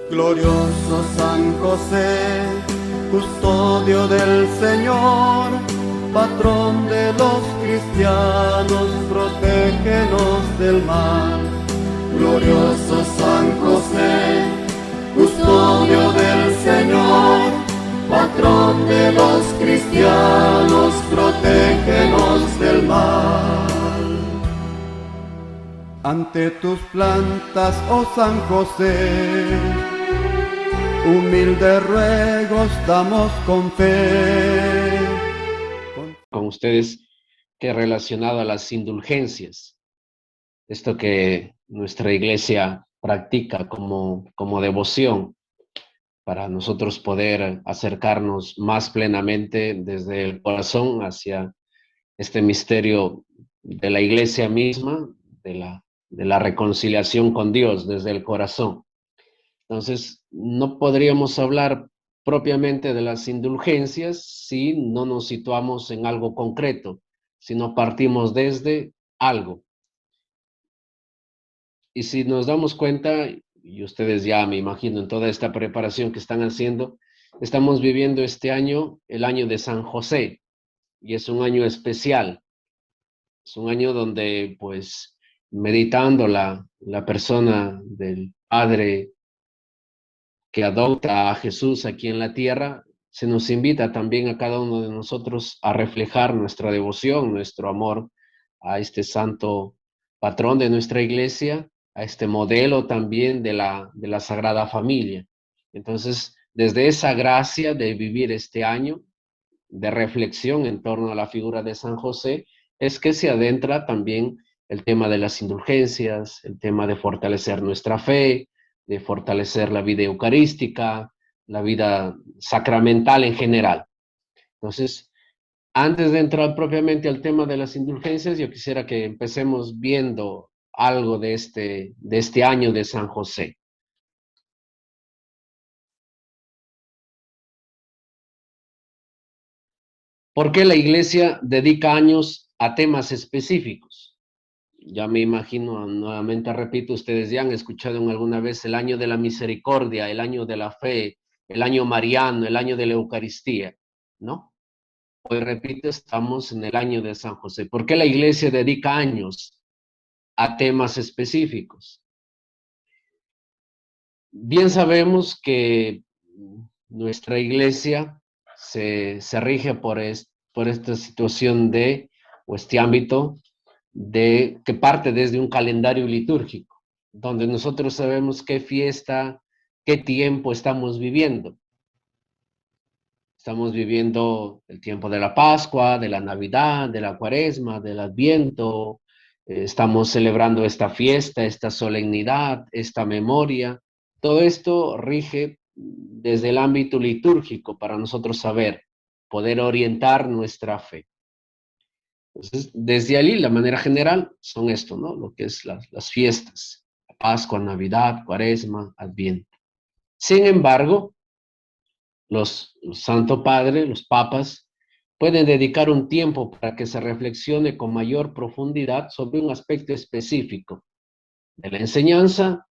Glorioso San José, custodio del Señor, patrón de los cristianos, protégenos del mal. Glorioso San José, custodio del Señor, patrón de los cristianos, protégenos del mal. Ante tus plantas, oh San José, humilde ruegos damos con fe. Con ustedes, que relacionado a las indulgencias, esto que nuestra iglesia practica como devoción para nosotros poder acercarnos más plenamente desde el corazón hacia este misterio de la iglesia misma, de la reconciliación con Dios desde el corazón. Entonces, no podríamos hablar propiamente de las indulgencias si no nos situamos en algo concreto, si no partimos desde algo. Y si nos damos cuenta, y ustedes ya me imagino en toda esta preparación que están haciendo, estamos viviendo este año, el año de San José, y es un año especial. Es un año donde, pues, meditando la persona del Padre que adopta a Jesús aquí en la tierra, se nos invita también a cada uno de nosotros a reflejar nuestra devoción, nuestro amor a este santo patrón de nuestra iglesia, a este modelo también de la Sagrada Familia. Entonces, desde esa gracia de vivir este año de reflexión en torno a la figura de San José, es que se adentra también el tema de las indulgencias, el tema de fortalecer nuestra fe, de fortalecer la vida eucarística, la vida sacramental en general. Entonces, antes de entrar propiamente al tema de las indulgencias, yo quisiera que empecemos viendo algo de este año de San José. ¿Por qué la Iglesia dedica años a temas específicos? Ya me imagino, nuevamente repito, ustedes ya han escuchado en alguna vez el año de la misericordia, el año de la fe, el año mariano, el año de la Eucaristía, ¿no? Hoy repito, estamos en el año de San José. ¿Por qué la Iglesia dedica años a temas específicos? Bien sabemos que nuestra Iglesia se rige por esta situación o este ámbito que parte desde un calendario litúrgico, donde nosotros sabemos qué fiesta, qué tiempo estamos viviendo. Estamos viviendo el tiempo de la Pascua, de la Navidad, de la Cuaresma, del Adviento. Estamos celebrando esta fiesta, esta solemnidad, esta memoria. Todo esto rige desde el ámbito litúrgico para nosotros saber, poder orientar nuestra fe. Entonces, desde allí, la manera general son esto, ¿no? Lo que es las fiestas, Pascua, Navidad, Cuaresma, Adviento. Sin embargo, los Santo Padre, los papas, pueden dedicar un tiempo para que se reflexione con mayor profundidad sobre un aspecto específico de la enseñanza,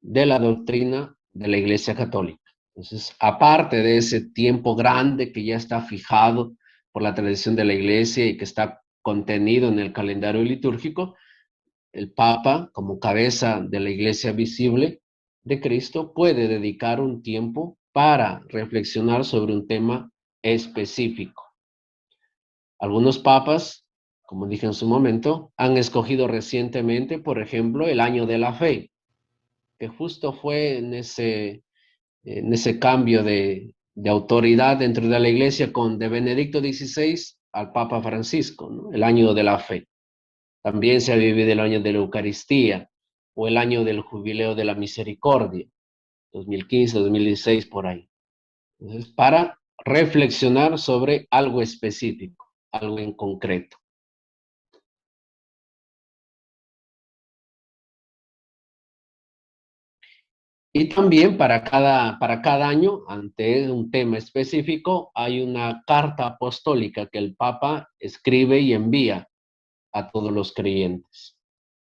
de la doctrina de la Iglesia Católica. Entonces, aparte de ese tiempo grande que ya está fijado por la tradición de la Iglesia y que está contenido en el calendario litúrgico, el Papa, como cabeza de la Iglesia visible de Cristo, puede dedicar un tiempo para reflexionar sobre un tema específico. Algunos papas, como dije en su momento, han escogido recientemente, por ejemplo, el año de la fe, que justo fue en ese cambio de autoridad dentro de la Iglesia de Benedicto XVI al Papa Francisco, ¿no? El año de la fe. También se ha vivido el año de la Eucaristía o el año del Jubileo de la Misericordia, 2015, 2016, por ahí. Entonces, para reflexionar sobre algo específico, algo en concreto. Y también para cada año, ante un tema específico, hay una carta apostólica que el Papa escribe y envía a todos los creyentes,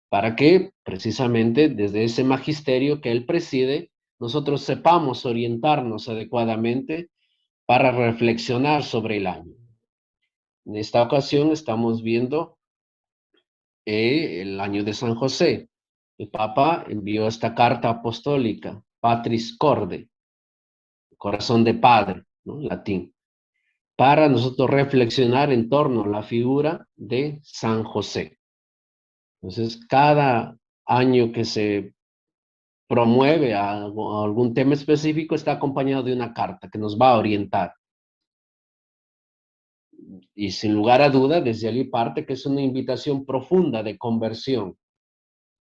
para que precisamente desde ese magisterio que él preside, nosotros sepamos orientarnos adecuadamente para reflexionar sobre el año. En esta ocasión estamos viendo el año de San José. El Papa envió esta carta apostólica, Patris Corde, corazón de padre, ¿no? En latín, para nosotros reflexionar en torno a la figura de San José. Entonces, cada año que se promueve algún tema específico está acompañado de una carta que nos va a orientar. Y sin lugar a duda, desde allí parte que es una invitación profunda de conversión.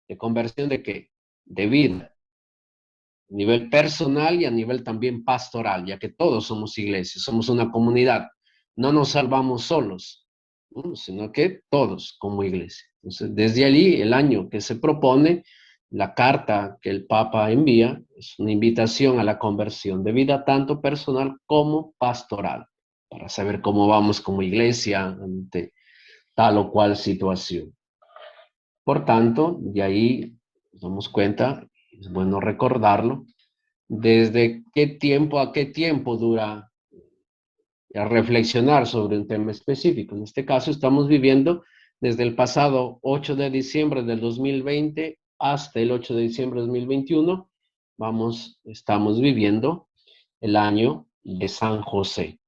¿De conversión de qué? De vida. A nivel personal y a nivel también pastoral, ya que todos somos iglesias, somos una comunidad. No nos salvamos solos, ¿no? Sino que todos como iglesia. Entonces, desde allí, el año que se propone, la carta que el Papa envía es una invitación a la conversión de vida tanto personal como pastoral, para saber cómo vamos como iglesia ante tal o cual situación. Por tanto, de ahí nos damos cuenta, es bueno recordarlo, desde qué tiempo a qué tiempo dura a reflexionar sobre un tema específico. En este caso estamos viviendo desde el pasado 8 de diciembre del 2020 hasta el 8 de diciembre del 2021. Estamos viviendo el año de San José,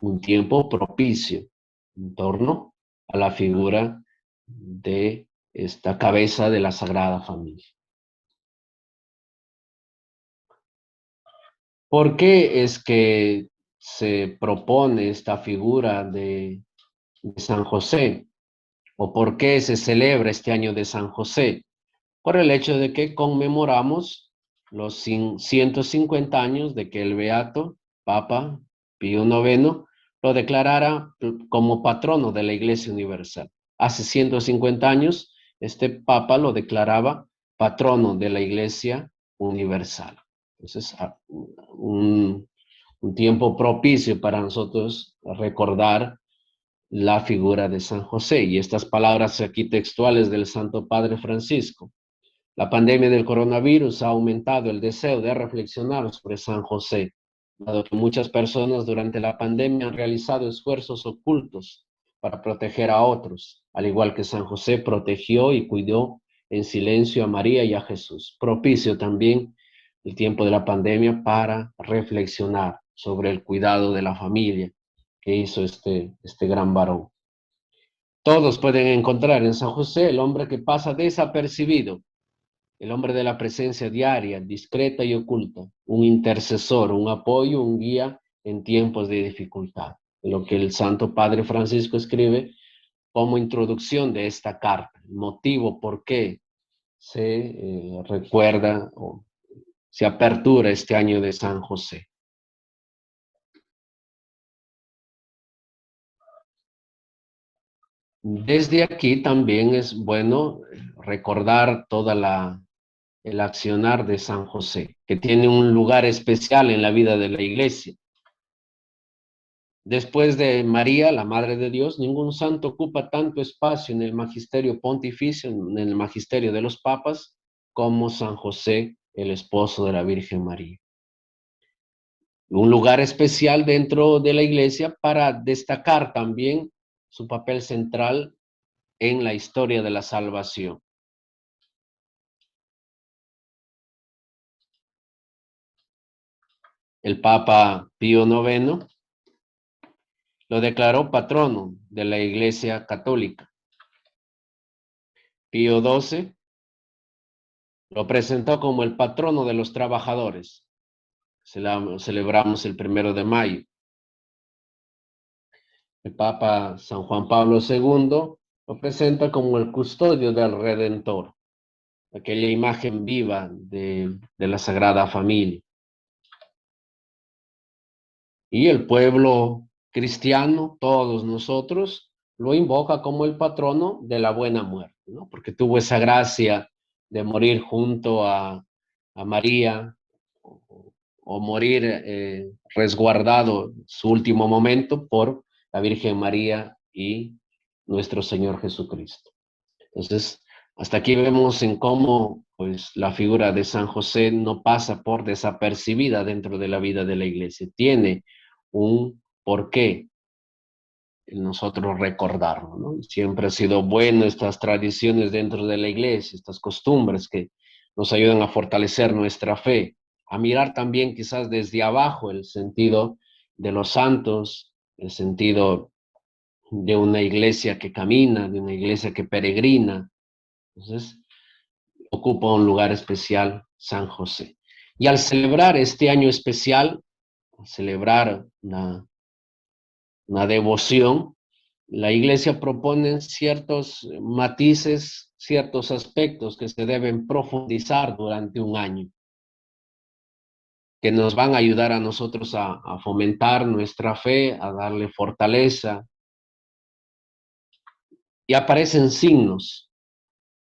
un tiempo propicio en torno a la figura de esta cabeza de la Sagrada Familia. ¿Por qué es que se propone esta figura de San José? ¿O por qué se celebra este año de San José? Por el hecho de que conmemoramos los 150 años de que el Beato Papa Pío IX lo declarara como patrono de la Iglesia Universal. Hace 150 años, este Papa lo declaraba patrono de la Iglesia Universal. Entonces, un tiempo propicio para nosotros recordar la figura de San José. Y estas palabras aquí textuales del Santo Padre Francisco. La pandemia del coronavirus ha aumentado el deseo de reflexionar sobre San José, dado que muchas personas durante la pandemia han realizado esfuerzos ocultos para proteger a otros, al igual que San José protegió y cuidó en silencio a María y a Jesús. Propicio también el tiempo de la pandemia para reflexionar sobre el cuidado de la familia que hizo este gran varón. Todos pueden encontrar en San José el hombre que pasa desapercibido, el hombre de la presencia diaria, discreta y oculta, un intercesor, un apoyo, un guía en tiempos de dificultad. Lo que el Santo Padre Francisco escribe como introducción de esta carta, el motivo por qué se recuerda o se apertura este año de San José. Desde aquí también es bueno recordar el accionar de San José, que tiene un lugar especial en la vida de la iglesia. Después de María, la Madre de Dios, ningún santo ocupa tanto espacio en el magisterio pontificio, en el magisterio de los papas, como San José, el esposo de la Virgen María. Un lugar especial dentro de la iglesia para destacar también su papel central en la historia de la salvación. El Papa Pío IX lo declaró patrono de la Iglesia Católica. Pío XII lo presentó como el patrono de los trabajadores. Celebramos el 1 de mayo. El Papa San Juan Pablo II lo presenta como el custodio del Redentor, aquella imagen viva de la Sagrada Familia. Y el pueblo cristiano, todos nosotros, lo invoca como el patrono de la buena muerte, ¿no? Porque tuvo esa gracia de morir junto a María o morir resguardado su último momento por la Virgen María y nuestro Señor Jesucristo. Entonces, hasta aquí vemos en cómo pues la figura de San José no pasa por desapercibida dentro de la vida de la iglesia. Tiene un porqué en nosotros recordarlo, ¿no? Siempre ha sido bueno estas tradiciones dentro de la iglesia, estas costumbres que nos ayudan a fortalecer nuestra fe, a mirar también quizás desde abajo el sentido de los santos, el sentido de una iglesia que camina, de una iglesia que peregrina. Entonces, ocupa un lugar especial San José. Y al celebrar este año especial, celebrar una devoción, la iglesia propone ciertos matices, ciertos aspectos que se deben profundizar durante un año, que nos van a ayudar a nosotros a fomentar nuestra fe, a darle fortaleza. Y aparecen signos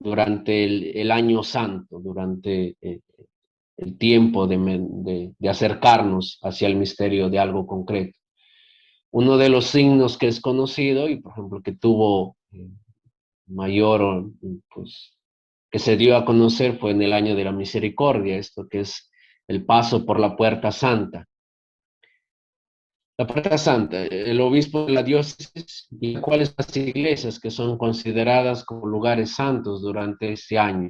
durante el año santo, durante el tiempo de acercarnos hacia el misterio de algo concreto. Uno de los signos que es conocido y, por ejemplo, que tuvo mayor, pues, que se dio a conocer fue en el año de la misericordia, esto que es el paso por la puerta santa. La puerta santa, el obispo de la diócesis y cuáles las iglesias que son consideradas como lugares santos durante este año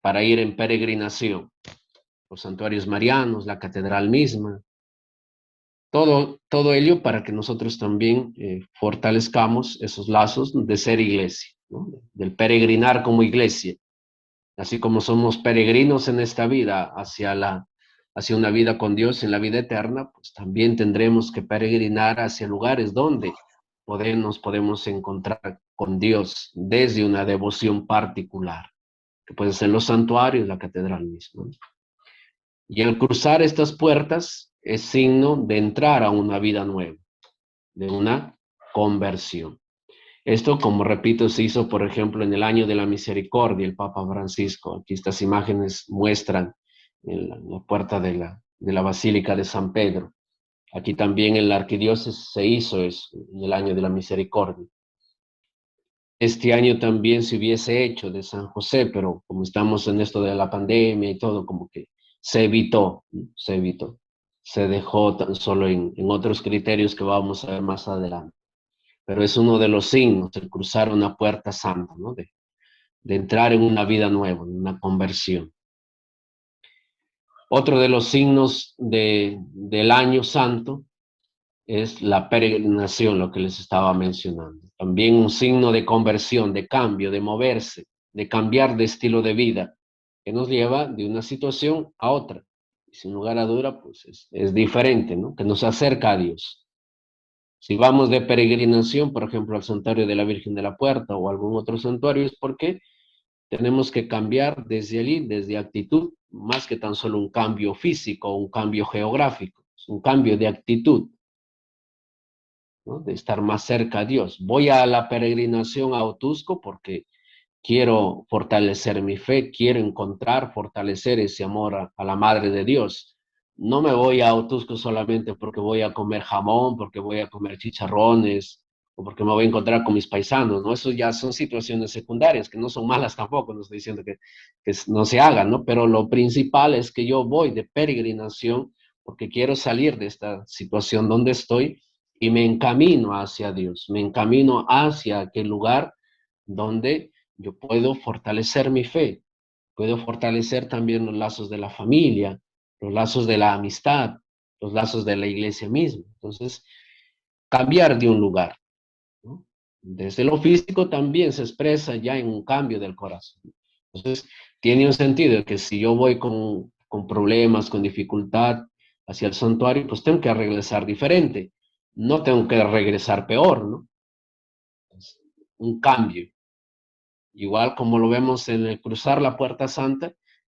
para ir en peregrinación. Los santuarios marianos, la catedral misma, todo ello para que nosotros también fortalezcamos esos lazos de ser iglesia, ¿no? Del peregrinar como iglesia. Así como somos peregrinos en esta vida hacia una vida con Dios en la vida eterna, pues también tendremos que peregrinar hacia lugares donde nos podemos encontrar con Dios desde una devoción particular, que puede ser los santuarios, la catedral misma. Y el cruzar estas puertas es signo de entrar a una vida nueva, de una conversión. Esto, como repito, se hizo, por ejemplo, en el año de la misericordia, el Papa Francisco. Aquí estas imágenes muestran en la puerta de la Basílica de San Pedro. Aquí también en la arquidiócesis se hizo eso, en el año de la misericordia. Este año también se hubiese hecho de San José, pero como estamos en esto de la pandemia y todo, como que se evitó, ¿no? Se evitó. Se dejó tan solo en otros criterios que vamos a ver más adelante. Pero es uno de los signos, el cruzar una puerta santa, ¿no? De entrar en una vida nueva, en una conversión. Otro de los signos del año santo es la peregrinación, lo que les estaba mencionando. También un signo de conversión, de cambio, de moverse, de cambiar de estilo de vida, que nos lleva de una situación a otra. Y sin lugar a duda, pues es diferente, ¿no? Que nos acerca a Dios. Si vamos de peregrinación, por ejemplo, al santuario de la Virgen de la Puerta o algún otro santuario, es porque tenemos que cambiar desde allí, desde actitud, más que tan solo un cambio físico o un cambio geográfico, es un cambio de actitud, ¿no? De estar más cerca a Dios. Voy a la peregrinación a Otusco porque quiero fortalecer mi fe, quiero encontrar, fortalecer ese amor a la Madre de Dios. No me voy a Otusco solamente porque voy a comer jamón, porque voy a comer chicharrones o porque me voy a encontrar con mis paisanos, ¿no? Eso ya son situaciones secundarias, que no son malas tampoco, no estoy diciendo que no se hagan, ¿no? Pero lo principal es que yo voy de peregrinación porque quiero salir de esta situación donde estoy y me encamino hacia Dios, me encamino hacia aquel lugar donde yo puedo fortalecer mi fe, puedo fortalecer también los lazos de la familia, los lazos de la amistad, los lazos de la iglesia misma. Entonces, cambiar de un lugar, ¿no? Desde lo físico también se expresa ya en un cambio del corazón. Entonces, tiene un sentido que si yo voy con problemas, con dificultad hacia el santuario, pues tengo que regresar diferente. No tengo que regresar peor, ¿no? Es un cambio. Igual como lo vemos en el cruzar la puerta santa,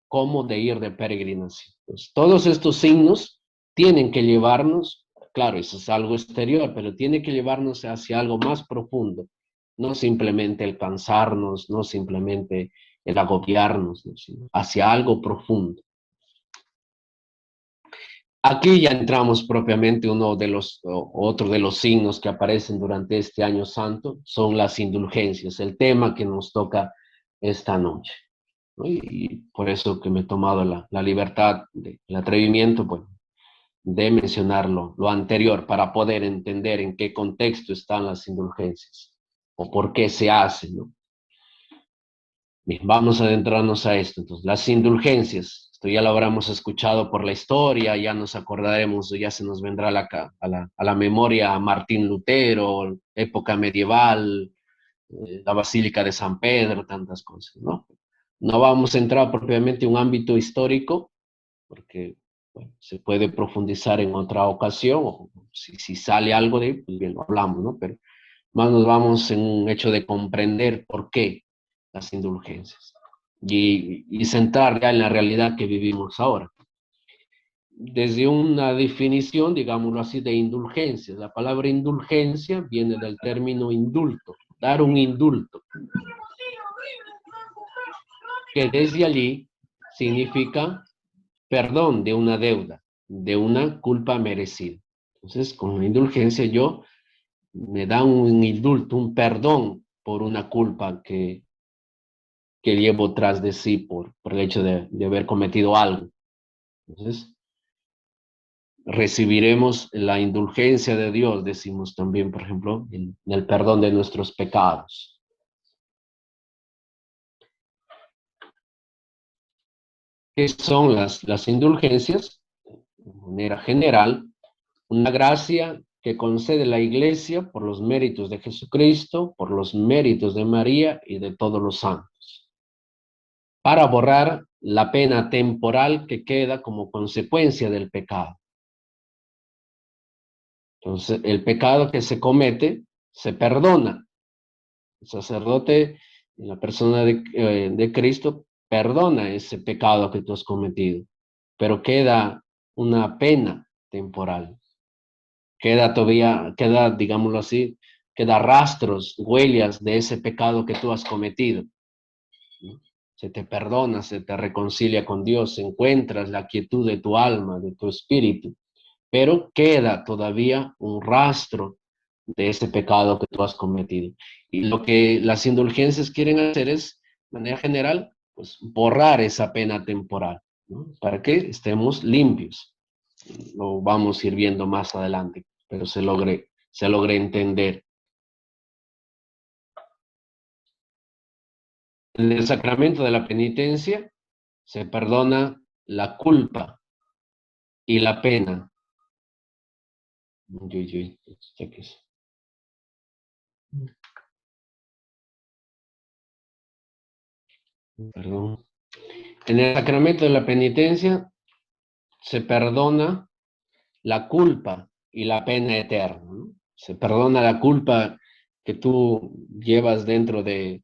como de ir de peregrinación. Pues todos estos signos tienen que llevarnos, claro, eso es algo exterior, pero tiene que llevarnos hacia algo más profundo, no simplemente el cansarnos, no simplemente el agobiarnos, ¿no? Sino hacia algo profundo. Aquí ya entramos propiamente otro de los signos que aparecen durante este año santo, son las indulgencias, el tema que nos toca esta noche. ¿no? Y por eso que me he tomado la libertad, el atrevimiento, pues, de mencionar lo anterior para poder entender en qué contexto están las indulgencias o por qué se hacen, ¿no? Bien, vamos a adentrarnos a esto. Entonces, las indulgencias, esto ya lo habremos escuchado por la historia, ya nos acordaremos, ya se nos vendrá a la memoria Martín Lutero, época medieval, la Basílica de San Pedro, tantas cosas, ¿no? No vamos a entrar propiamente en un ámbito histórico, porque bueno, se puede profundizar en otra ocasión, o si sale algo de ahí, pues bien, lo hablamos, ¿no? Pero más nos vamos en un hecho de comprender por qué las indulgencias y centrar ya en la realidad que vivimos ahora. Desde una definición, digámoslo así, de indulgencia. La palabra indulgencia viene del término indulto, dar un indulto, que desde allí significa perdón de una deuda, de una culpa merecida. Entonces, con la indulgencia yo me dan un indulto, un perdón por una culpa que llevo tras de sí por el hecho de haber cometido algo. Entonces, recibiremos la indulgencia de Dios, decimos también, por ejemplo, en el perdón de nuestros pecados. ¿Qué son las indulgencias? De manera general, una gracia que concede la Iglesia por los méritos de Jesucristo, por los méritos de María y de todos los santos, para borrar la pena temporal que queda como consecuencia del pecado. Entonces, el pecado que se comete se perdona. El sacerdote, en la persona de Cristo, perdona ese pecado que tú has cometido, pero queda una pena temporal. Queda todavía, queda, digámoslo así, queda rastros, huellas de ese pecado que tú has cometido, ¿no? Se te perdona, se te reconcilia con Dios, encuentras la quietud de tu alma, de tu espíritu, pero queda todavía un rastro de ese pecado que tú has cometido. Y lo que las indulgencias quieren hacer es, de manera general, pues borrar esa pena temporal, ¿no? Para que estemos limpios. Lo vamos a ir viendo más adelante, pero se logre entender. En el sacramento de la penitencia se perdona la culpa y la pena. Uy, uy, ¿esto qué es? Perdón. En el sacramento de la penitencia se perdona la culpa y la pena eterna, ¿no? Se perdona la culpa que tú llevas dentro de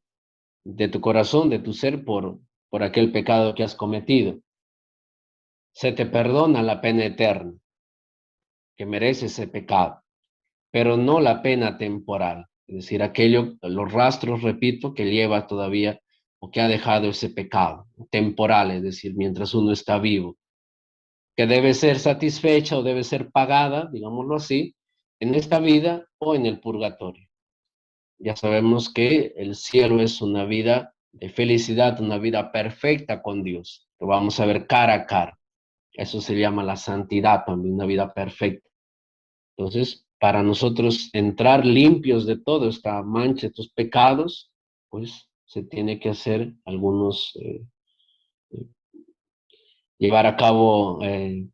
tu corazón, de tu ser, por aquel pecado que has cometido. Se te perdona la pena eterna que merece ese pecado, pero no la pena temporal, es decir, aquello, los rastros, repito, que lleva todavía o que ha dejado ese pecado temporal, es decir, mientras uno está vivo, que debe ser satisfecha o debe ser pagada, digámoslo así, en esta vida o en el purgatorio. Ya sabemos que el cielo es una vida de felicidad, una vida perfecta con Dios. Lo vamos a ver cara a cara. Eso se llama la santidad también, una vida perfecta. Entonces, para nosotros entrar limpios de todo esta mancha, estos pecados, pues se tiene que hacer algunos, llevar a cabo,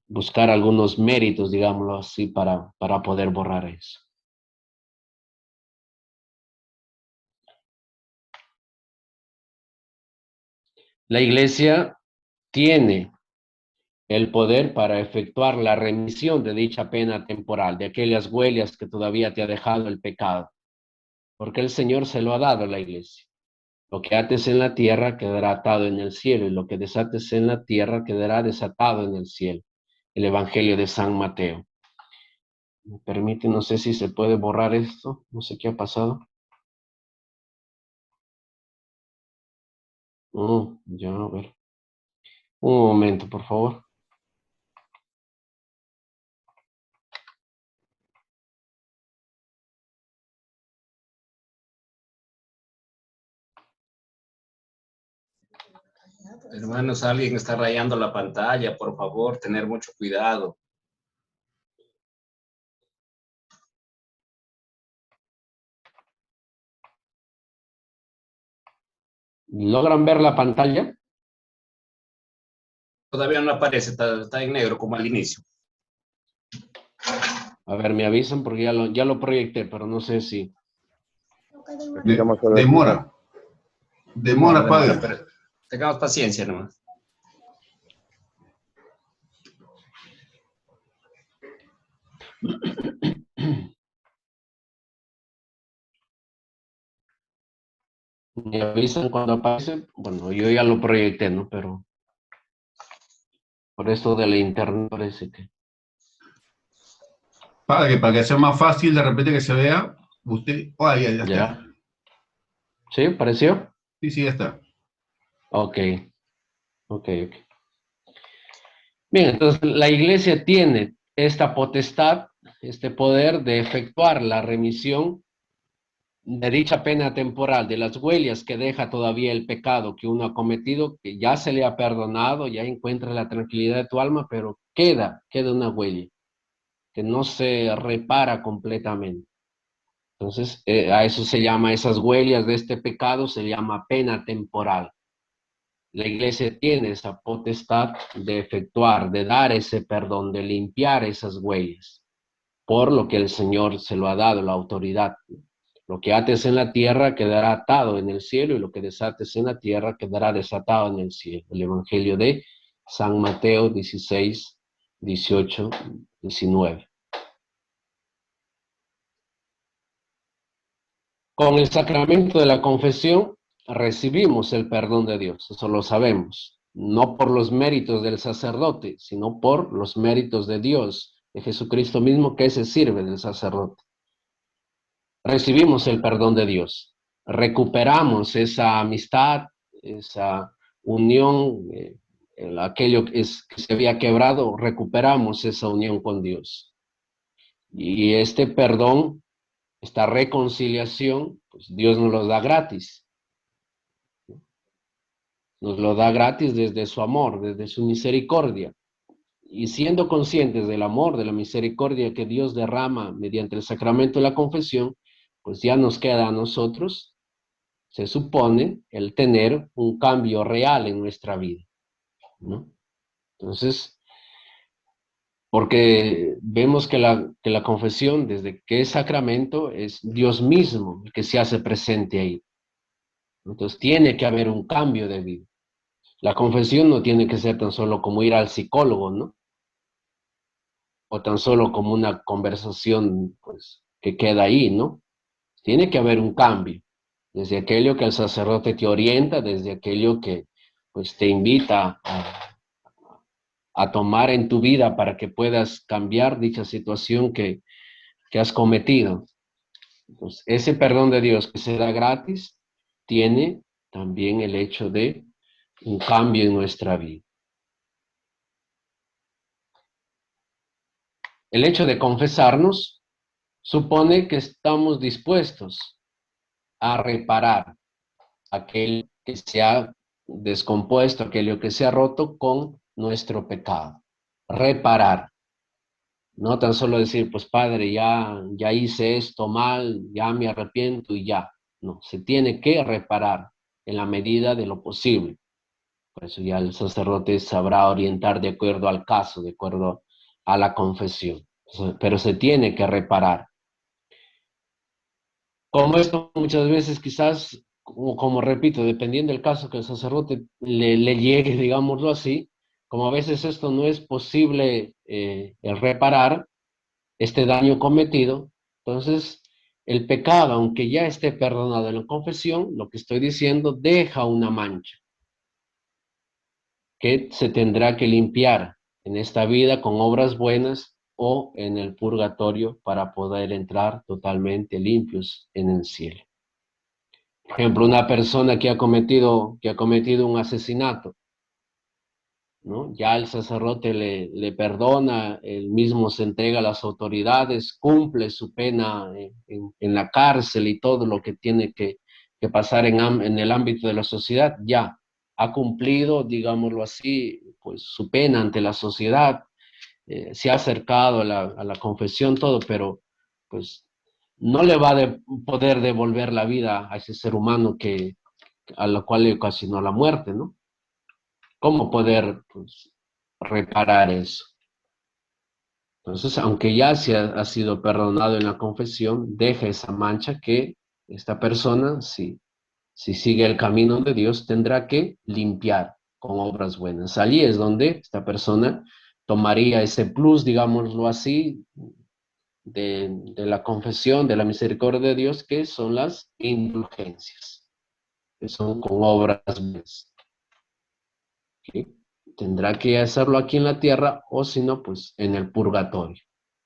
buscar algunos méritos, digámoslo así, para poder borrar eso. La iglesia tiene el poder para efectuar la remisión de dicha pena temporal, de aquellas huellas que todavía te ha dejado el pecado, porque el Señor se lo ha dado a la iglesia. Lo que ates en la tierra quedará atado en el cielo y lo que desates en la tierra quedará desatado en el cielo. El Evangelio de San Mateo. ¿Me permite? No sé si se puede borrar esto. No sé qué ha pasado. Ya, a ver. Un momento, por favor. Hermanos, alguien está rayando la pantalla, por favor, tener mucho cuidado. ¿Logran ver la pantalla? Todavía no aparece, está en negro como al inicio. A ver, me avisan porque ya lo proyecté, pero no sé si... Demora. Demora, padre. Pero tengamos paciencia nomás. Me avisan cuando aparece. Bueno, yo ya lo proyecté, ¿no? Pero por esto de la internet parece que... Padre, para que sea más fácil de repente que se vea, usted... Oh, ya está. ¿Ya? ¿Sí? ¿Pareció? Sí, sí, ya está. Ok. Bien, entonces la iglesia tiene esta potestad, este poder de efectuar la remisión de dicha pena temporal, de las huellas que deja todavía el pecado que uno ha cometido, que ya se le ha perdonado, ya encuentra la tranquilidad de tu alma, pero queda una huella que no se repara completamente. Entonces, a eso se llama, esas huellas de este pecado se llama pena temporal. La iglesia tiene esa potestad de efectuar, de dar ese perdón, de limpiar esas huellas, por lo que el Señor se lo ha dado, la autoridad. Lo que ates en la tierra quedará atado en el cielo y lo que desates en la tierra quedará desatado en el cielo. El Evangelio de San Mateo 16, 18, 19. Con el sacramento de la confesión recibimos el perdón de Dios, eso lo sabemos, no por los méritos del sacerdote, sino por los méritos de Dios, de Jesucristo mismo que se sirve del sacerdote. Recibimos el perdón de Dios, recuperamos esa amistad, esa unión, aquello que se había quebrado, recuperamos esa unión con Dios. Y este perdón, esta reconciliación, pues Dios nos lo da gratis. Nos lo da gratis desde su amor, desde su misericordia. Y siendo conscientes del amor, de la misericordia que Dios derrama mediante el sacramento de la confesión, pues ya nos queda a nosotros, se supone, el tener un cambio real en nuestra vida, ¿no? Entonces, porque vemos que la confesión, desde que es sacramento, es Dios mismo el que se hace presente ahí. Entonces, tiene que haber un cambio de vida. La confesión no tiene que ser tan solo como ir al psicólogo, ¿no? O tan solo como una conversación, pues, que queda ahí, ¿no? Tiene que haber un cambio, desde aquello que el sacerdote te orienta, desde aquello que, pues, te invita a tomar en tu vida para que puedas cambiar dicha situación que has cometido. Entonces, ese perdón de Dios que se da gratis, tiene también el hecho de un cambio en nuestra vida. El hecho de confesarnos supone que estamos dispuestos a reparar aquello que se ha descompuesto, aquello que se ha roto con nuestro pecado. Reparar. No tan solo decir, pues Padre, ya hice esto mal, ya me arrepiento y ya. No, se tiene que reparar en la medida de lo posible. Por eso ya el sacerdote sabrá orientar de acuerdo al caso, de acuerdo a la confesión. Pero se tiene que reparar. Como esto muchas veces quizás, como repito, dependiendo del caso que el sacerdote le llegue, digámoslo así, como a veces esto no es posible el reparar este daño cometido, entonces el pecado, aunque ya esté perdonado en la confesión, lo que estoy diciendo, deja una mancha que se tendrá que limpiar en esta vida con obras buenas o en el purgatorio para poder entrar totalmente limpios en el cielo. Por ejemplo, una persona que ha cometido un asesinato, ¿no? Ya el sacerdote le perdona, él mismo se entrega a las autoridades, cumple su pena en la cárcel y todo lo que tiene que pasar en el ámbito de la sociedad, ya. ha cumplido, digámoslo así, pues su pena ante la sociedad, se ha acercado a la confesión, todo, pero pues no le va a poder devolver la vida a ese ser humano a lo cual le ocasionó la muerte, ¿no? ¿Cómo poder pues, reparar eso? Entonces, aunque ya ha sido perdonado en la confesión, deja esa mancha que esta persona, si sigue el camino de Dios, tendrá que limpiar con obras buenas. Allí es donde esta persona tomaría ese plus, digámoslo así, de la confesión, de la misericordia de Dios, que son las indulgencias, que son con obras buenas. ¿Sí? Tendrá que hacerlo aquí en la tierra o si no, pues en el purgatorio,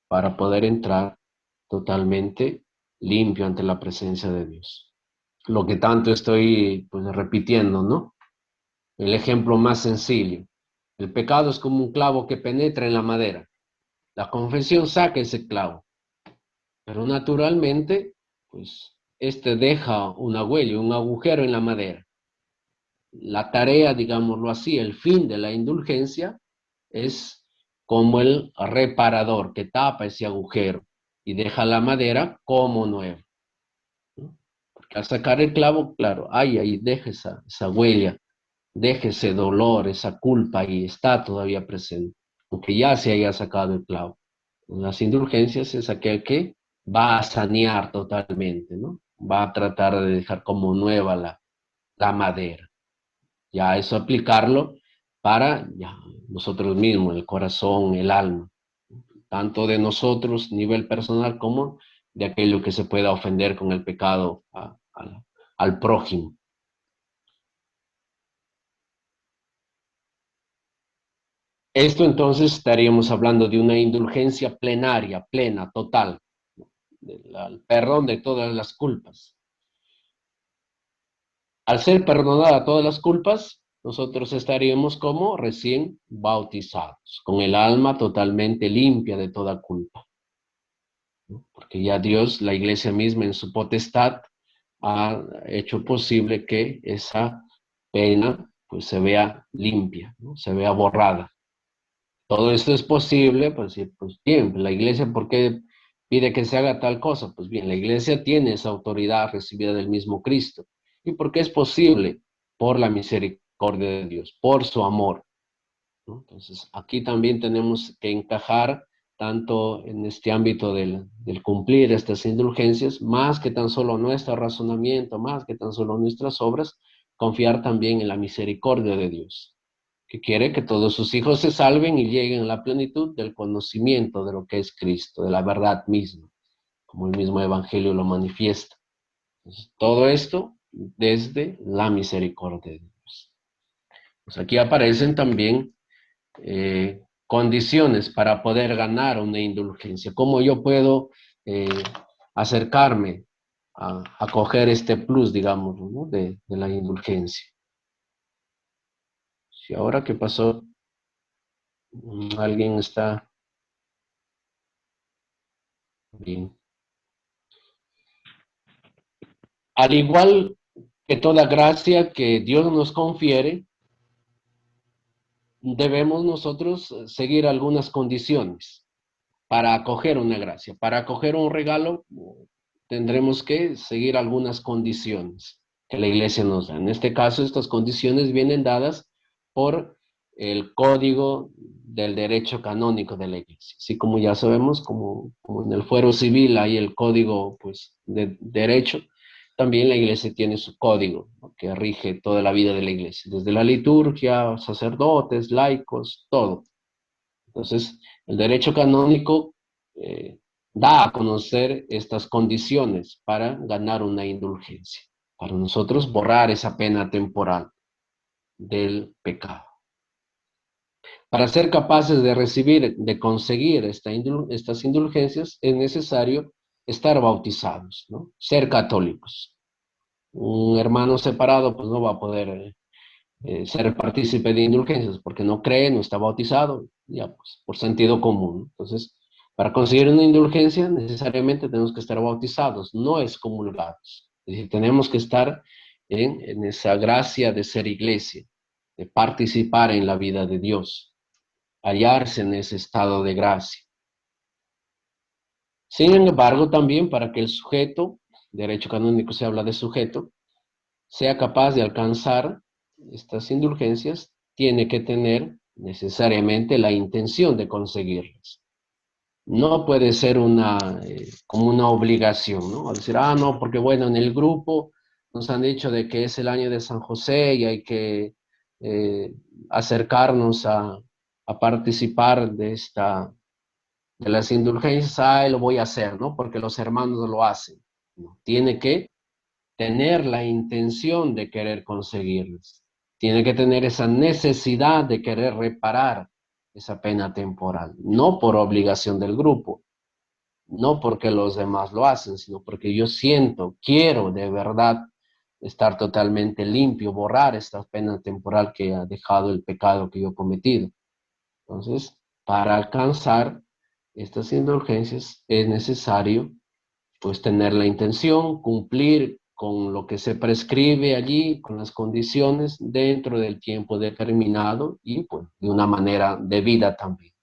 para poder entrar totalmente limpio ante la presencia de Dios. Lo que tanto estoy pues repitiendo, ¿no? El ejemplo más sencillo. El pecado es como un clavo que penetra en la madera. La confesión saca ese clavo, pero naturalmente, pues, este deja una huella, un agujero en la madera. La tarea, digámoslo así, el fin de la indulgencia es como el reparador que tapa ese agujero y deja la madera como nueva, ¿no? Porque al sacar el clavo, claro, ahí deja esa huella, deja ese dolor, esa culpa ahí, está todavía presente, aunque ya se haya sacado el clavo. Las indulgencias es aquel que va a sanear totalmente, ¿no? Va a tratar de dejar como nueva la madera. Ya eso aplicarlo para ya, nosotros mismos, el corazón, el alma, tanto de nosotros, nivel personal, como de aquello que se pueda ofender con el pecado al prójimo. Esto entonces estaríamos hablando de una indulgencia plenaria, plena, total, el perdón de todas las culpas. Al ser perdonada todas las culpas, nosotros estaríamos como recién bautizados, con el alma totalmente limpia de toda culpa, ¿no? Porque ya Dios, la iglesia misma en su potestad, ha hecho posible que esa pena pues se vea limpia, ¿no? Se vea borrada. Todo esto es posible, pues, pues bien, la iglesia, ¿por qué pide que se haga tal cosa? Pues bien, la iglesia tiene esa autoridad recibida del mismo Cristo. ¿Y por qué es posible? Por la misericordia de Dios, por su amor, ¿no? Entonces, aquí también tenemos que encajar tanto en este ámbito del cumplir estas indulgencias, más que tan solo nuestro razonamiento, más que tan solo nuestras obras, confiar también en la misericordia de Dios, que quiere que todos sus hijos se salven y lleguen a la plenitud del conocimiento de lo que es Cristo, de la verdad misma, como el mismo Evangelio lo manifiesta. Entonces, todo esto desde la misericordia de Dios. Pues aquí aparecen también condiciones para poder ganar una indulgencia. ¿Cómo yo puedo eh, acercarme a coger este plus, digamos, ¿no? de la indulgencia? Si ahora que pasó, alguien está bien. Al igual que toda gracia que Dios nos confiere, debemos nosotros seguir algunas condiciones para acoger una gracia. Para acoger un regalo, tendremos que seguir algunas condiciones que la iglesia nos da. En este caso, estas condiciones vienen dadas por el código del derecho canónico de la iglesia. Así como ya sabemos, como en el fuero civil hay el código pues, de derecho, también la iglesia tiene su código, ¿no? Que rige toda la vida de la iglesia, desde la liturgia, sacerdotes, laicos, todo. Entonces, el derecho canónico eh, da a conocer estas condiciones para ganar una indulgencia, para nosotros borrar esa pena temporal del pecado. Para ser capaces de recibir, de conseguir estas indulgencias, es necesario estar bautizados, ¿no? Ser católicos. Un hermano separado pues no va a poder ser partícipe de indulgencias porque no cree, no está bautizado, ya pues por sentido común. Entonces, para conseguir una indulgencia necesariamente tenemos que estar bautizados, no excomulgados. Es decir, tenemos que estar en esa gracia de ser iglesia, de participar en la vida de Dios, hallarse en ese estado de gracia. Sin embargo, también para que el sujeto, derecho canónico se habla de sujeto, sea capaz de alcanzar estas indulgencias, tiene que tener necesariamente la intención de conseguirlas. No puede ser como una obligación, ¿no? Decir, no, porque bueno, en el grupo nos han dicho de que es el año de San José y hay que acercarnos a participar de las indulgencias, lo voy a hacer, ¿no? Porque los hermanos lo hacen. ¿No? Tiene que tener la intención de querer conseguirlas. Tiene que tener esa necesidad de querer reparar esa pena temporal, no por obligación del grupo, no porque los demás lo hacen, sino porque yo siento, quiero de verdad estar totalmente limpio, borrar esta pena temporal que ha dejado el pecado que yo he cometido. Entonces, para alcanzar estas indulgencias es necesario pues tener la intención, cumplir con lo que se prescribe allí, con las condiciones dentro del tiempo determinado y pues de una manera debida también.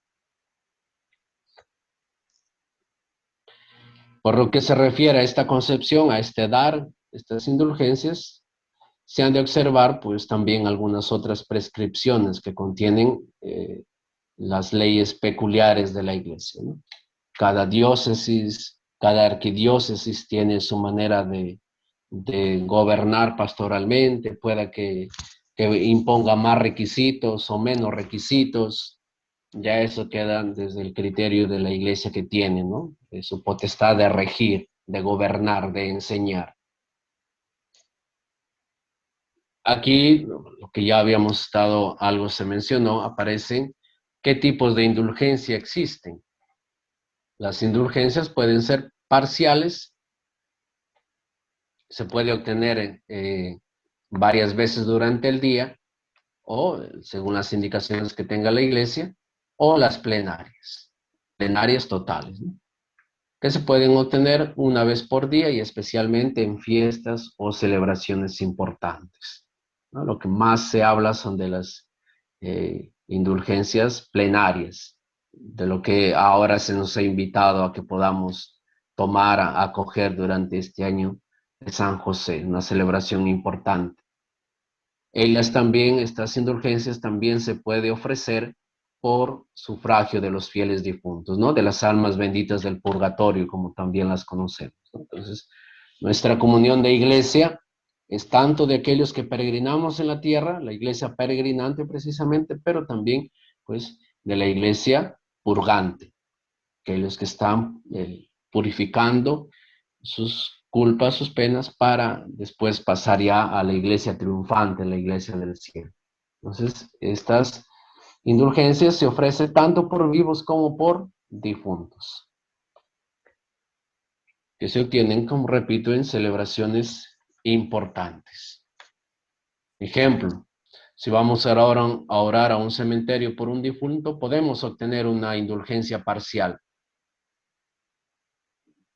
Por lo que se refiere a esta concepción, a este dar, estas indulgencias, se han de observar pues también algunas otras prescripciones que contienen las leyes peculiares de la Iglesia, ¿no? Cada diócesis, cada arquidiócesis tiene su manera de gobernar pastoralmente, pueda que imponga más requisitos o menos requisitos, ya eso queda desde el criterio de la Iglesia que tiene, ¿no? De su potestad de regir, de gobernar, de enseñar. Aquí, lo que ya habíamos estado, algo se mencionó, aparecen qué tipos de indulgencia existen. Las indulgencias pueden ser parciales, se puede obtener varias veces durante el día, o según las indicaciones que tenga la Iglesia, o las plenarias totales, ¿no? Que se pueden obtener una vez por día y especialmente en fiestas o celebraciones importantes, ¿no? Lo que más se habla son de las indulgencias plenarias, de lo que ahora se nos ha invitado a que podamos tomar, a acoger durante este año de San José, una celebración importante. Ellas también, estas indulgencias también se puede ofrecer por sufragio de los fieles difuntos, ¿no? De las almas benditas del purgatorio, como también las conocemos, ¿no? Entonces, nuestra comunión de iglesia es tanto de aquellos que peregrinamos en la tierra, la iglesia peregrinante precisamente, pero también, pues, de la iglesia purgante, aquellos que están purificando sus culpas, sus penas, para después pasar ya a la iglesia triunfante, la iglesia del cielo. Entonces, estas indulgencias se ofrecen tanto por vivos como por difuntos, que se obtienen, como repito, en celebraciones importantes. Ejemplo, si vamos a orar a un cementerio por un difunto, podemos obtener una indulgencia parcial,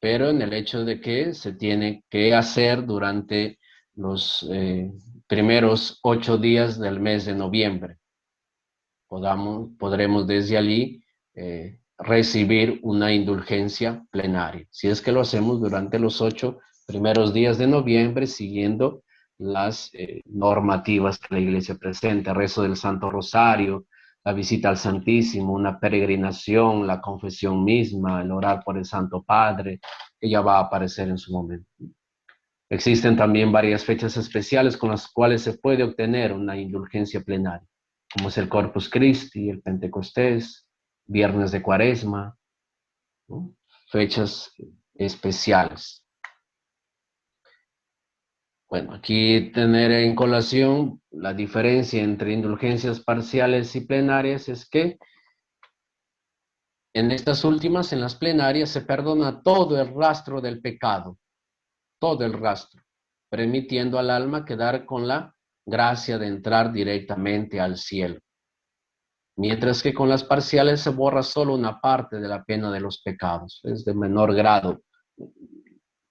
pero en el hecho de que se tiene que hacer durante los primeros 8 días del mes de noviembre. Podremos desde allí recibir una indulgencia plenaria. Si es que lo hacemos durante los 8 primeros días de noviembre, siguiendo las normativas que la Iglesia presenta, rezo del Santo Rosario, la visita al Santísimo, una peregrinación, la confesión misma, el orar por el Santo Padre, que ya va a aparecer en su momento. Existen también varias fechas especiales con las cuales se puede obtener una indulgencia plenaria, como es el Corpus Christi, el Pentecostés, Viernes de Cuaresma, ¿no? Fechas especiales. Bueno, aquí tener en colación la diferencia entre indulgencias parciales y plenarias es que en estas últimas, en las plenarias, se perdona todo el rastro del pecado, todo el rastro, permitiendo al alma quedar con la gracia de entrar directamente al cielo. Mientras que con las parciales se borra solo una parte de la pena de los pecados, es de menor grado,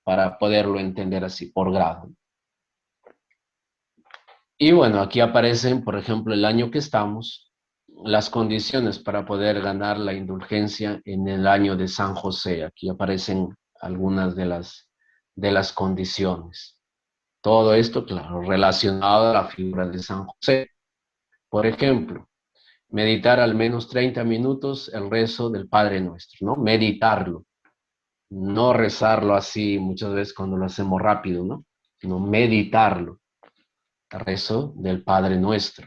para poderlo entender así, por grado. Y bueno, aquí aparecen, por ejemplo, el año que estamos, las condiciones para poder ganar la indulgencia en el año de San José. Aquí aparecen algunas de las condiciones. Todo esto, claro, relacionado a la figura de San José. Por ejemplo, meditar al menos 30 minutos el rezo del Padre Nuestro, ¿no? Meditarlo, no rezarlo así muchas veces cuando lo hacemos rápido, ¿no? Sino meditarlo, el rezo del Padre Nuestro.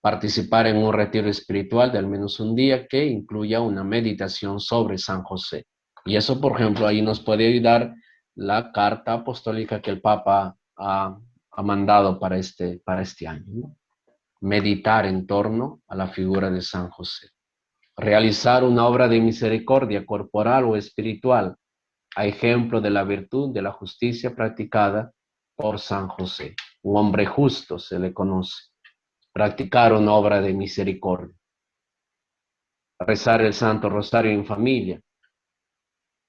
Participar en un retiro espiritual de al menos un día que incluya una meditación sobre San José. Y eso, por ejemplo, ahí nos puede ayudar la carta apostólica que el Papa ha mandado para este año, ¿no? Meditar en torno a la figura de San José. Realizar una obra de misericordia corporal o espiritual, a ejemplo de la virtud de la justicia practicada por San José. Un hombre justo se le conoce. Practicar una obra de misericordia. Rezar el Santo Rosario en familia,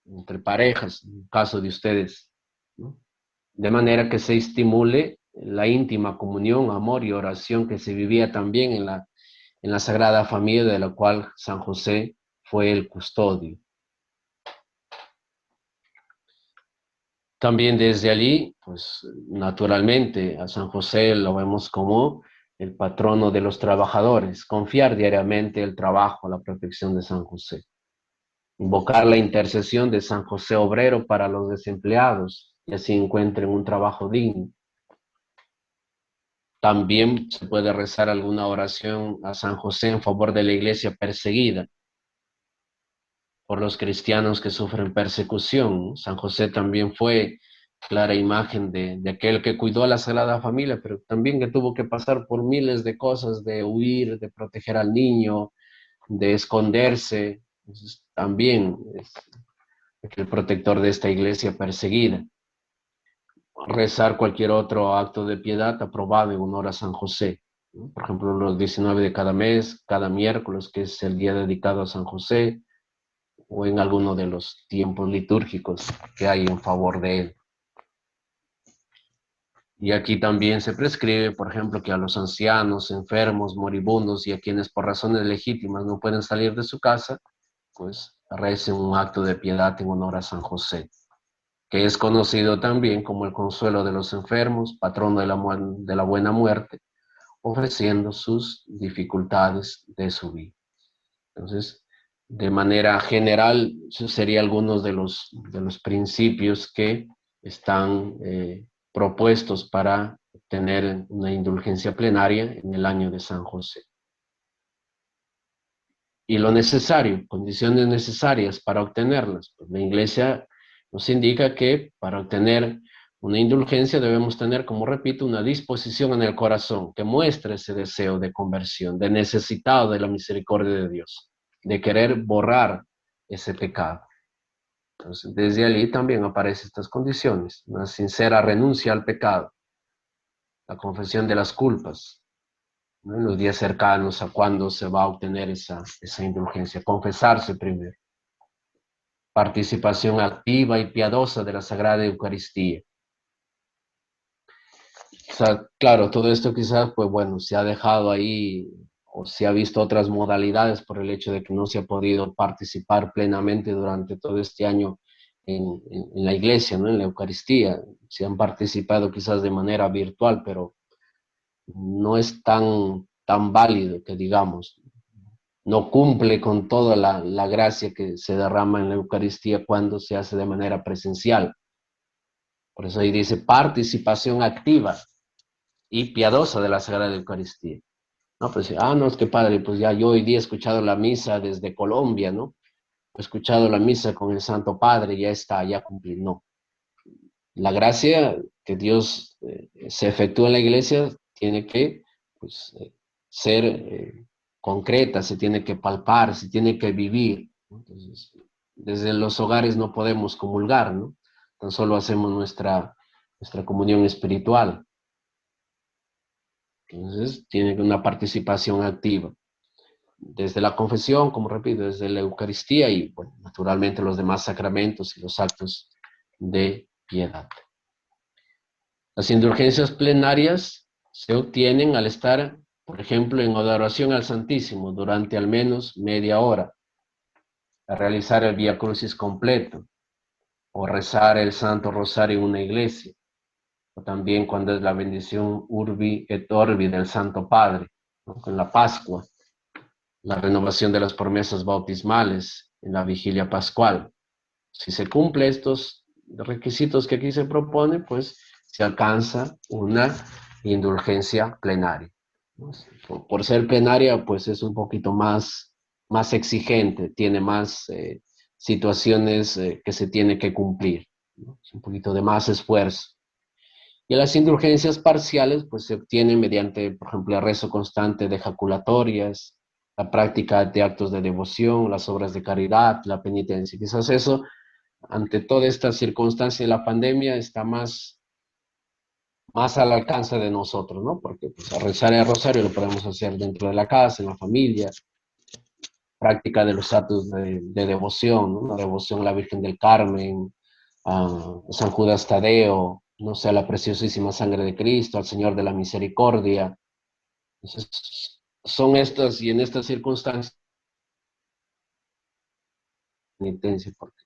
entre parejas, en el caso de ustedes, ¿no? De manera que se estimule la íntima comunión, amor y oración que se vivía también en la Sagrada Familia, de la cual San José fue el custodio. También desde allí, pues naturalmente a San José lo vemos como el patrono de los trabajadores, confiar diariamente el trabajo, la protección de San José. Invocar la intercesión de San José Obrero para los desempleados y así encuentren un trabajo digno. También se puede rezar alguna oración a San José en favor de la iglesia perseguida, por los cristianos que sufren persecución. San José también fue clara imagen de aquel que cuidó a la Sagrada Familia, pero también que tuvo que pasar por miles de cosas, de huir, de proteger al niño, de esconderse. Entonces, también es el protector de esta iglesia perseguida. Rezar cualquier otro acto de piedad aprobado en honor a San José, ¿no? Por ejemplo, los 19 de cada mes, cada miércoles, que es el día dedicado a San José, o en alguno de los tiempos litúrgicos que hay en favor de él. Y aquí también se prescribe, por ejemplo, que a los ancianos, enfermos, moribundos y a quienes por razones legítimas no pueden salir de su casa, pues recen un acto de piedad en honor a San José, que es conocido también como el consuelo de los enfermos, patrono de la buena muerte, ofreciendo sus dificultades de su vida. Entonces, de manera general, esos serían algunos de los principios que están propuestos para tener una indulgencia plenaria en el año de San José. Y lo necesario, condiciones necesarias para obtenerlas. Pues la Iglesia nos indica que para obtener una indulgencia debemos tener, como repito, una disposición en el corazón que muestre ese deseo de conversión, de necesitado de la misericordia de Dios, de querer borrar ese pecado. Entonces, desde allí también aparecen estas condiciones: una sincera renuncia al pecado, la confesión de las culpas, ¿no? En los días cercanos a cuando se va a obtener esa indulgencia, confesarse primero, participación activa y piadosa de la Sagrada Eucaristía. O sea, claro, todo esto quizás, pues bueno, se ha dejado ahí o se ha visto otras modalidades por el hecho de que no se ha podido participar plenamente durante todo este año en la iglesia, ¿no? En la Eucaristía. Se han participado quizás de manera virtual, pero no es tan válido que digamos. No cumple con toda la gracia que se derrama en la Eucaristía cuando se hace de manera presencial. Por eso ahí dice participación activa y piadosa de la Sagrada Eucaristía. No, pues, no, es que padre, pues ya yo hoy día he escuchado la misa desde Colombia, ¿no? He escuchado la misa con el Santo Padre, ya está, ya cumplí. No. La gracia que Dios se efectúa en la iglesia tiene que, pues, ser concreta, se tiene que palpar, se tiene que vivir, ¿no? Entonces, desde los hogares no podemos comulgar, ¿no? Tan solo hacemos nuestra comunión espiritual. Entonces, tiene una participación activa. Desde la confesión, como repito, desde la Eucaristía y, bueno, naturalmente los demás sacramentos y los actos de piedad. Las indulgencias plenarias se obtienen al estar, por ejemplo, en adoración al Santísimo durante al menos media hora, a realizar el Vía Crucis completo, o rezar el Santo Rosario en una iglesia, o también cuando es la bendición Urbi et Orbi del Santo Padre, ¿no? Con la Pascua, la renovación de las promesas bautismales en la vigilia pascual. Si se cumple estos requisitos que aquí se propone, pues se alcanza una indulgencia plenaria. Por ser plenaria, pues es un poquito más exigente, tiene más situaciones que se tiene que cumplir, ¿no? Es un poquito de más esfuerzo. Y las indulgencias parciales, pues se obtienen mediante, por ejemplo, el rezo constante de ejaculatorias, la práctica de actos de devoción, las obras de caridad, la penitencia. Quizás eso, ante toda esta circunstancia de la pandemia, está más al alcance de nosotros, ¿no? Porque pues, a rezar el rosario lo podemos hacer dentro de la casa, en la familia, práctica de los actos de devoción, ¿no? La devoción a la Virgen del Carmen, a San Judas Tadeo, no sé, a la preciosísima sangre de Cristo, al Señor de la Misericordia. Entonces, son estas y en estas circunstancias, penitencia, porque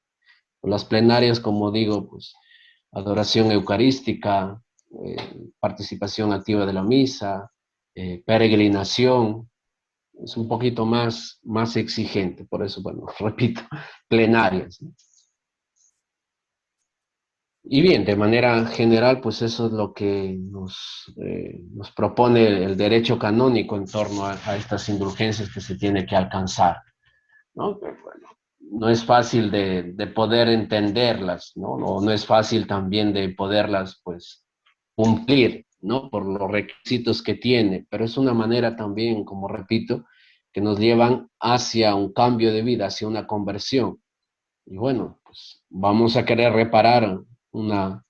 las plenarias, como digo, pues adoración eucarística, participación activa de la misa, peregrinación, es un poquito más exigente, por eso, bueno, repito, plenarias, ¿no? Y bien, de manera general, pues eso es lo que nos propone el derecho canónico en torno a estas indulgencias que se tiene que alcanzar, ¿no? Pero bueno, no es fácil de poder entenderlas, ¿no? No es fácil también de poderlas, pues, cumplir, ¿no? Por los requisitos que tiene, pero es una manera también, como repito, que nos llevan hacia un cambio de vida, hacia una conversión. Y bueno, pues vamos a querer reparar una,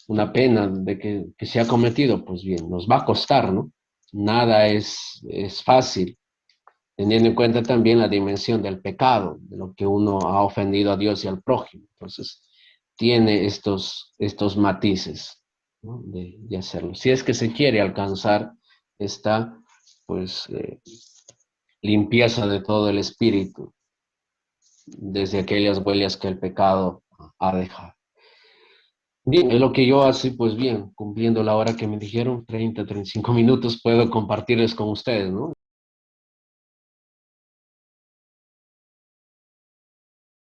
una pena que se ha cometido, pues bien, nos va a costar, ¿no? Nada es fácil, teniendo en cuenta también la dimensión del pecado, de lo que uno ha ofendido a Dios y al prójimo. Entonces, tiene estos matices, ¿no? De hacerlo. Si es que se quiere alcanzar esta, pues, limpieza de todo el espíritu, desde aquellas huellas que el pecado ha dejado. Bien, es lo que yo así, pues bien, cumpliendo la hora que me dijeron, 30, 35 minutos, puedo compartirles con ustedes, ¿no?